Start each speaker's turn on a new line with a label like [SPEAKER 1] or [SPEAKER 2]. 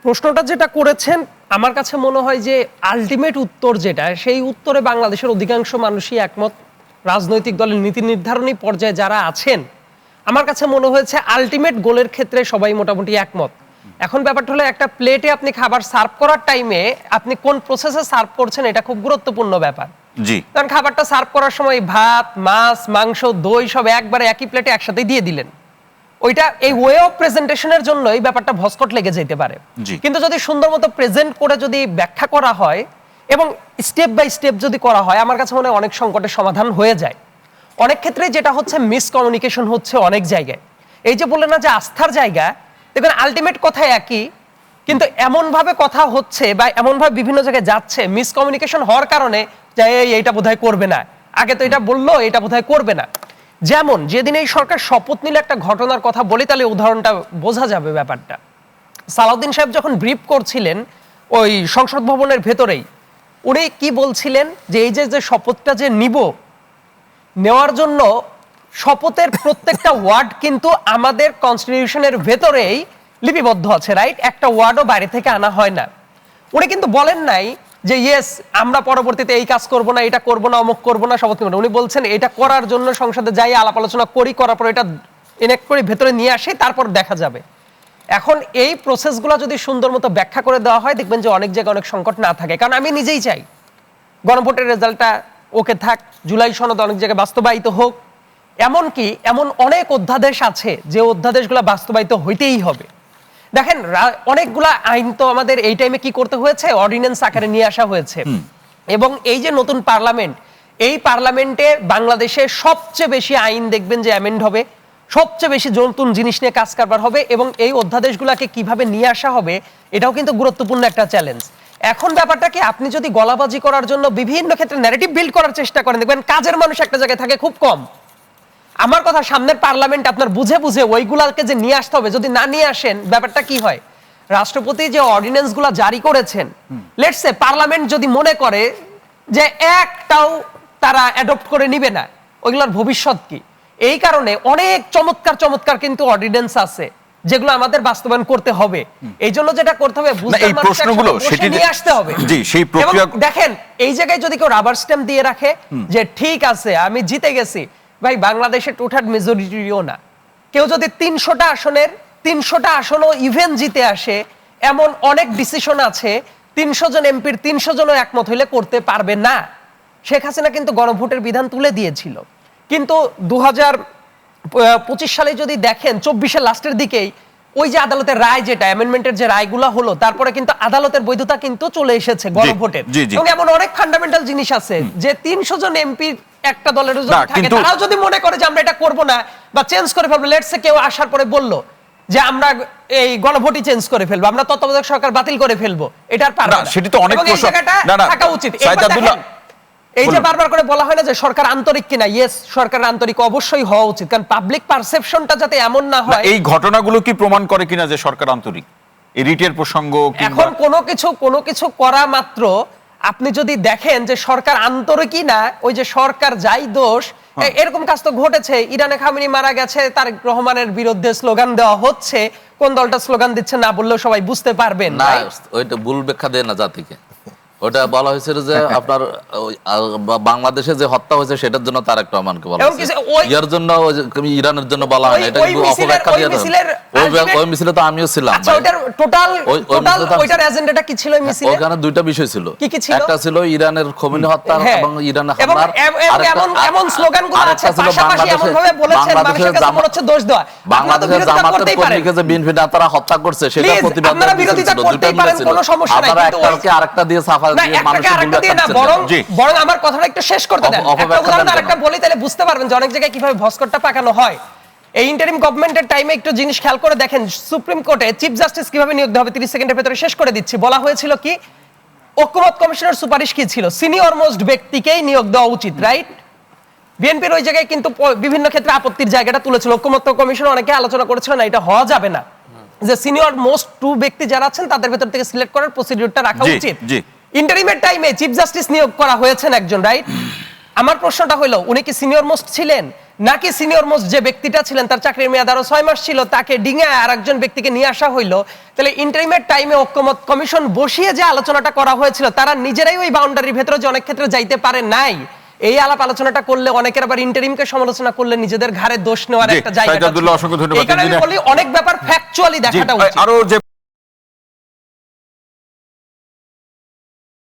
[SPEAKER 1] প্রশ্নটা যেটা করেছেন আমার কাছে মনে হয় যে আলটিমেট উত্তর যেটা সেই উত্তরে বাংলাদেশের অধিকাংশ মানুষই একমত। রাজনৈতিক দলের নীতি নির্ধারণী পর্যায়ে যারা আছেন আমার কাছে মনে হয়েছে আলটিমেট গোলের ক্ষেত্রে সবাই মোটামুটি একমত। এখন ব্যাপারটা হলো একটা প্লেটে আপনি খাবার সার্ভ করার টাইমে আপনি কোন প্রসেসে সার্ভ করছেন এটা খুব গুরুত্বপূর্ণ ব্যাপার।
[SPEAKER 2] জি,
[SPEAKER 1] কারণ খাবারটা সার্ভ করার সময় ভাত, মাছ, মাংস, দই সব একবারে একই প্লেটে একসাথে দিয়ে দিলেন, ওইটা এই ওয়ে অফ প্রেজেন্টেশনের জন্য এই ব্যাপারটা ভস্কট লেগে যেতে পারে। কিন্তু যদি সুন্দর মতো প্রেজেন্ট করে যদি ব্যাখ্যা করা হয় এবং স্টেপ বাই স্টেপ যদি করা হয় আমার কাছে মনে হয় অনেক সংকটের সমাধান হয়ে যায়। অনেক ক্ষেত্রে যেটা হচ্ছে মিসকমিউনিকেশন হচ্ছে অনেক জায়গায়। এই যে বললেন না যে আস্থার জায়গা, দেখবেন আলটিমেট কথা একই কিন্তু এমন ভাবে কথা হচ্ছে বা এমন ভাবে বিভিন্ন জায়গায় যাচ্ছে মিসকমিউনিকেশন হওয়ার কারণে যে এইটা বোধহয় করবে না, আগে তো এটা বললো এটা বোধহয় করবে না। যেমন যেদিন এই সরকার শপথ নিলে একটা ঘটনার কথা বলি তাহলে উদাহরণটা বোঝা যাবে ব্যাপারটা। সালাউদ্দিন সাহেব যখন ব্রিফ করছিলেন ওই সংসদ ভবনের ভেতরেই উনি কি বলছিলেন যে এই যে শপথটা যে নিব, নেওয়ার জন্য শপথের প্রত্যেকটা ওয়ার্ড কিন্তু আমাদের কনস্টিটিউশনের ভেতরেই লিপিবদ্ধ আছে, রাইট? একটা ওয়ার্ডও বাইরে থেকে আনা হয় না। উনি কিন্তু বলেন নাই যে ইয়েস আমরা পরবর্তীতে এই কাজ করব না, এটা করব না, অমুক করব না, শপথ নেব না। উনি বলছেন এটা করার জন্য সংসদে যাই আলাপ আলোচনা করি, করার পর এটা ইনেক্ট করে ভেতরে নিয়ে আসি, তারপর দেখা যাবে। এখন এই প্রসেসগুলো যদি সুন্দর মতো ব্যাখ্যা করে দেওয়া হয় দেখবেন যে অনেক জায়গায় অনেক সংকট না থাকে। কারণ আমি নিজেই চাই গণভোটের রেজাল্টটা ওকে থাক, জুলাই সনদ অনেক জায়গায় বাস্তবায়িত হোক, এমনকি এমন অনেক অধ্যাদেশ আছে যে অধ্যাদেশগুলো বাস্তবায়িত হইতেই হবে। দেখেন অনেকগুলা আইন তো আমাদের এই টাইমে কি করতে হয়েছে, অর্ডিন্যান্স আকারে নিয়ে আসা হয়েছে। এবং এই যে নতুন পার্লামেন্ট, এই পার্লামেন্টে বাংলাদেশে সবচেয়ে বেশি আইন দেখবেন যে অ্যামেন্ড হবে, সবচেয়ে বেশি নতুন জিনিস নিয়ে কাজ কারবার হবে এবং এই অধ্যাদেশগুলোকে কিভাবে নিয়ে আসা হবে এটাও কিন্তু গুরুত্বপূর্ণ একটা চ্যালেঞ্জ। এখন ব্যাপারটা কি, আপনি যদি গলাবাজি করার জন্য বিভিন্ন ক্ষেত্রে ন্যারেটিভ বিল্ড করার চেষ্টা করেন দেখবেন কাজের মানুষ একটা জায়গায় থাকে খুব কম। আমার কথা সামনের পার্লামেন্ট আপনার বুঝে বুঝে ওইগুলাকে যে নিয়ে আসতে হবে, যদি না নিয়ে আসেন ব্যাপারটা কি হয়, রাষ্ট্রপতি যে অর্ডিন্যান্স গুলা জারি করেছেন লেটস সে পার্লামেন্ট যদি মনে করে যে একটাও তারা অ্যাডপ্ট করে নিবে না, ওইগুলোর ভবিষ্যৎ কি? এই কারণে অনেক চমৎকার চমৎকার কিন্তু অর্ডিন্যান্স আছে যেগুলো আমাদের বাস্তবায়ন করতে হবে। এই জন্য যেটা করতে হবে
[SPEAKER 2] এই প্রশ্নগুলো সেটি
[SPEAKER 1] নিয়ে আসতে হবে।
[SPEAKER 2] জি, সেই প্রক্রিয়া
[SPEAKER 1] দেখেন এই জায়গায় যদি কেউ রাবার স্ট্যাম্প দিয়ে রাখে যে ঠিক আছে আমি জিতে গেছি, ভাই বাংলাদেশে টোটাল মেজরিটিও না, কেউ যদি 300টা আসনের 300টা আসনও ইভেন জিতে আসে এমন অনেক ডিসিশন আছে 300 জন এমপির 300 জনও একমত হইলে করতে পারবে না। শেখ হাসিনা কিন্তু গণভোটের বিধান তুলে দিয়েছিল, কিন্তু 2025 সালে যদি দেখেন 24-এর লাস্টের দিকেই ওই যে আদালতের রায়, যেটা অ্যামেন্ডমেন্টের যে রায়গুলো হলো, তারপরে কিন্তু আদালতের বৈধতা কিন্তু চলে এসেছে গণভোটের। এবং এমন অনেক ফান্ডামেন্টাল জিনিস আছে যে 300 জন এমপি একটা দলের যদি থাকে তারাও যদি মনে করে যে আমরা এটা করব না বা চেঞ্জ করে ফেলবো, লেটস সে কেউ আসার পরে বলল যে আমরা এই গণভোটই চেঞ্জ করে ফেলবো, আমরা তত্ত্বাবধায়ক সরকার বাতিল করে ফেলবো, এটার পারবে না।
[SPEAKER 2] সেটি তো অনেক প্রশ্ন
[SPEAKER 1] থাকা উচিত। এই যে বারবার করে বলা হয় না যে সরকার আন্তরিক কিনা, ইয়েস সরকার আন্তরিক অবশ্যই হওয়া উচিত, কারণ পাবলিক পারসেপশনটা যাতে এমন না হয়।
[SPEAKER 2] এই ঘটনাগুলো কি প্রমাণ করে কিনা যে সরকার আন্তরিক? এই রিটের প্রসঙ্গ
[SPEAKER 1] এখন কোনো কিছু করা মাত্র আপনি যদি দেখেন যে সরকার আন্তরিকই না, ওই যে সরকার যাই দোষ, এরকম কাজ তো ঘটেছে। ইরানে খামেনি মারা গেছে, তারেক রহমানের বিরুদ্ধে স্লোগান দেওয়া হচ্ছে, কোন দলটা স্লোগান দিচ্ছে না বললেও সবাই বুঝতে পারবেন
[SPEAKER 3] না, ওইটা ভুল ব্যাখ্যা দেয় না জাতিকে। ওটা বলা হয়েছিল যে আপনার বাংলাদেশে যে হত্যা হয়েছে সেটার জন্য তারেক রহমানকে বলা হয়েছে, ইয়ার জন্য ইরানের জন্য বলা হয় না। এটা কিন্তু অপব্যাখ্যা দিয়ে ওই মিছিলে তো আমিও ছিলাম।
[SPEAKER 1] আচ্ছা ওটার টোটাল ওইটার এজেন্ডাটা কি ছিল? মিছিলে
[SPEAKER 3] ওখানে দুইটা বিষয় ছিল,
[SPEAKER 1] কি ছিল?
[SPEAKER 3] একটা ছিল ইরানের খোমেনি হত্যা এবং ইরানের হামলার,
[SPEAKER 1] আর এমন স্লোগানগুলো আছে পাশাপাশি এমন ভাবে বলেছেন মানুষের কাছে মনে হচ্ছে দোষ দেওয়া।
[SPEAKER 3] বাংলাদেশের জামাতের কর্মীকে যে বিএনপি নেতারা হত্যা করছে সেটা প্রতিবাদ
[SPEAKER 1] আপনারা বিরোধিতা করতেই পারেন, কোনো সমস্যা নাই, কিন্তু
[SPEAKER 3] একটাকে আরেকটা দিয়ে সাফা দিয়ে মানুষের ভুল
[SPEAKER 1] দিয়ে না, বরং আমার কথাটা একটু শেষ করতে দেন। একটা উদাহরণ আরেকটা বলি তাহলে বুঝতে পারবেন যে অনেক জায়গায় কিভাবে ভস্কটটা পাকানো হয়। এই ইন্টারিম গভর্নমেন্টের টাইমে একটু জিনিস খেয়াল করে দেখেন, সুপ্রিম কোর্টে চিফ জাস্টিস কিভাবে নিয়োগ দেওয়া হবে 30 সেকেন্ডের ভেতরে শেষ করে দিচ্ছি। বলা হয়েছিল কি, ঐক্যমত কমিশনের সুপারিশ কি ছিল, সিনিয়র মোস্ট ব্যক্তিকেই নিয়োগ দেওয়া উচিত, রাইট? বিএনপির ওই জায়গায় কিন্তু বিভিন্ন ক্ষেত্রে আপত্তির জায়গাটা তুলেছিল। ঐক্যমত কমিশন অনেকে আলোচনা করেছিল না এটা হওয়া যাবে না, যে সিনিয়র মোস্ট 2 ব্যক্তি যারা আছেন তাদের ভেতর থেকে সিলেক্ট করার প্রসিডিউরটা রাখা উচিত। ইন্টারিমের টাইমে চিফ জাস্টিস নিয়োগ করা হয়েছেন একজন, রাইট? আমার প্রশ্নটা হলো উনি কি সিনিয়র মোস্ট ছিলেন নাকি সিনিয়র মোস্ট যে ব্যক্তিটা ছিলেন তার চাকরির মেয়াদ আরো 6 মাস ছিল, তাকে ডিঙে আর একজন ব্যক্তিকে নিয়ে আসা হইলো। তাহলে ইন্টারিমের টাইমে ঐক্যমত কমিশন বসিয়ে যে আলোচনাটা করা হয়েছিল, তারা নিজেরাই ওই বাউন্ডারির ভেতরে যে অনেক ক্ষেত্রে যাইতে পারে নাই, এই আলাপ আলোচনাটা করলে অনেকের আবার ইন্টারিমকে সমালোচনা করলে নিজেদের ঘাড়ে দোষ নেওয়ার একটা জায়গা।
[SPEAKER 2] অসংখ্য ধন্যবাদ।
[SPEAKER 1] অনেক ব্যাপার ফ্যাকচুয়ালি দেখাটা উচিত।
[SPEAKER 2] আরো যে